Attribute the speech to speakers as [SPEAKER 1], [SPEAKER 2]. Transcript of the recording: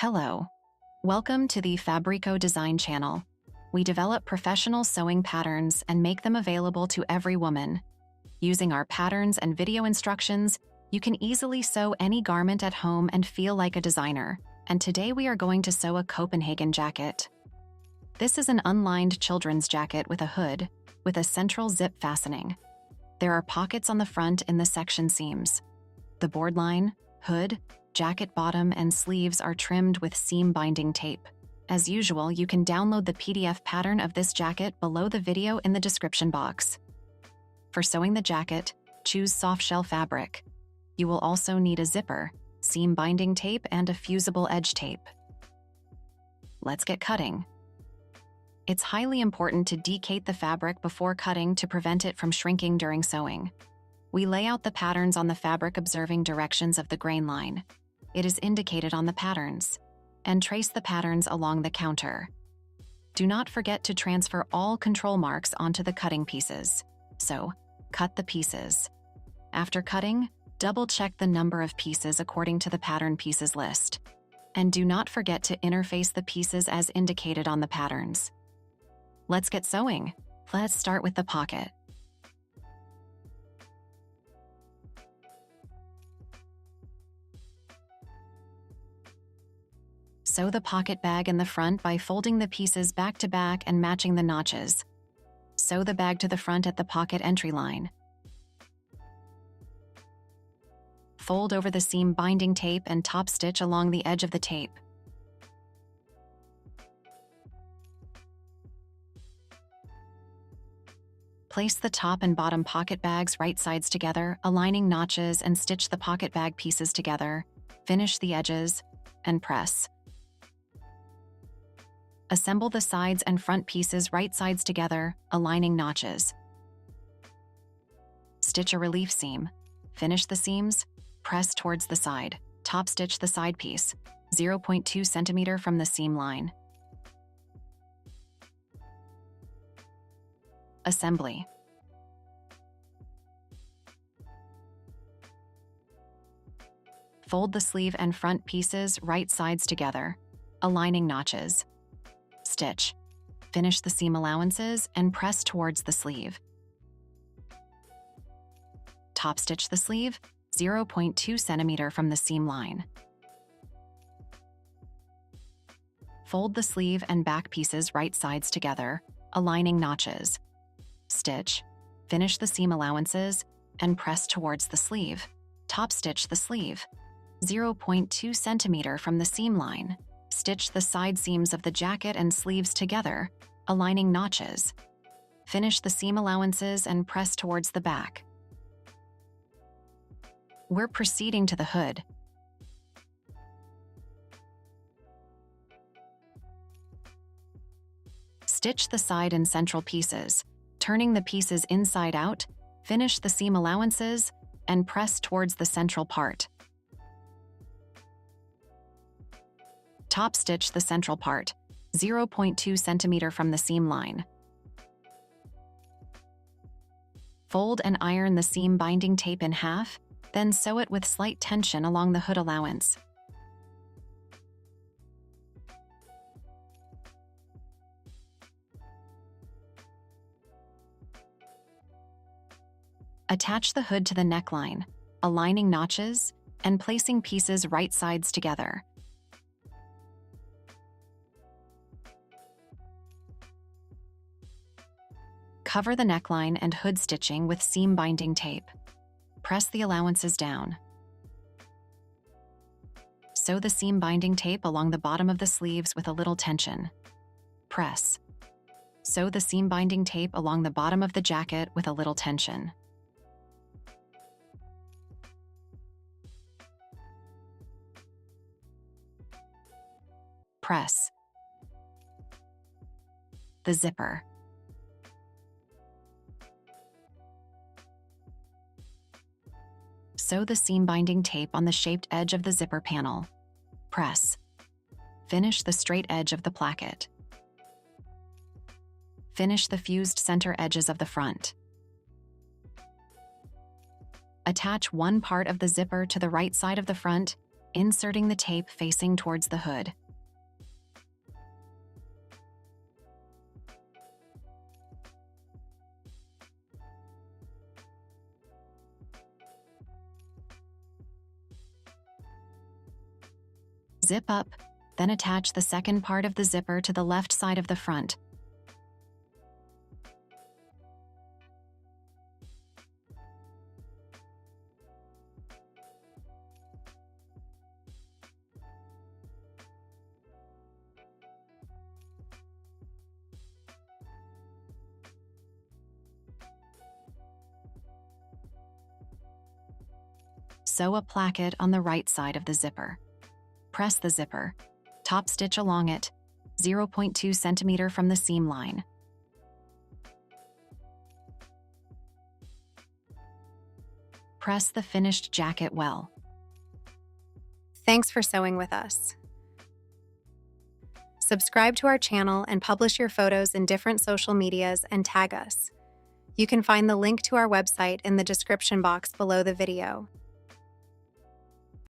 [SPEAKER 1] Hello. Welcome to the Fabrico.Design channel. We develop professional sewing patterns and make them available to every woman. Using our patterns and video instructions, you can easily sew any garment at home and feel like a designer. And today we are going to sew a Copenhagen jacket. This is an unlined children's jacket with a hood, with a central zip fastening. There are pockets on the front in the section seams. The boardline, hood, jacket bottom, and sleeves are trimmed with seam binding tape. As usual, you can download the PDF pattern of this jacket below the video in the description box. For sewing the jacket, choose Softshell fabric. You will also need a zipper, seam binding tape, and a fusible edge tape. Let's get cutting. It's highly important to decate the fabric before cutting to prevent it from shrinking during sewing. We lay out the patterns on the fabric observing directions of the grain line. It is indicated on the patterns, and trace the patterns along the counter. Do not forget to transfer all control marks onto the cutting pieces. So, cut the pieces. After cutting, double-check the number of pieces according to the pattern pieces list. And do not forget to interface the pieces as indicated on the patterns. Let's get sewing. Let's start with the pocket. Sew the pocket bag in the front by folding the pieces back to back and matching the notches. Sew the bag to the front at the pocket entry line. Fold over the seam binding tape and top stitch along the edge of the tape. Place the top and bottom pocket bags right sides together, aligning notches, and stitch the pocket bag pieces together. Finish the edges and press. Assemble the sides and front pieces right sides together, aligning notches. Stitch a relief seam. Finish the seams, press towards the side. Top stitch the side piece, 0.2 centimeter from the seam line. Assembly. Fold the sleeve and front pieces right sides together, aligning notches. Stitch. Finish the seam allowances and press towards the sleeve. Top stitch the sleeve, 0.2 centimeter from the seam line. Fold the sleeve and back pieces right sides together, aligning notches. Stitch. Finish the seam allowances and press towards the sleeve. Top stitch the sleeve, 0.2 centimeter from the seam line. Stitch the side seams of the jacket and sleeves together, aligning notches. Finish the seam allowances and press towards the back. We're proceeding to the hood. Stitch the side and central pieces, turning the pieces inside out, finish the seam allowances, and press towards the central part. Top stitch the central part, 0.2 centimeter from the seam line. Fold and iron the seam binding tape in half, then sew it with slight tension along the hood allowance. Attach the hood to the neckline, aligning notches and placing pieces right sides together. Cover the neckline and hood stitching with seam binding tape. Press the allowances down. Sew the seam binding tape along the bottom of the sleeves with a little tension. Press. Sew the seam binding tape along the bottom of the jacket with a little tension. Press. The zipper. Sew the seam binding tape on the shaped edge of the zipper panel. Press. Finish the straight edge of the placket. Finish the fused center edges of the front. Attach one part of the zipper to the right side of the front inserting the tape facing towards the hood. Zip up, then attach the second part of the zipper to the left side of the front. Sew a placket on the right side of the zipper. Press the zipper. Top stitch along it, 0.2 centimeter from the seam line. Press the finished jacket well.
[SPEAKER 2] Thanks for sewing with us. Subscribe to our channel and publish your photos in different social medias and tag us. You can find the link to our website in the description box below the video.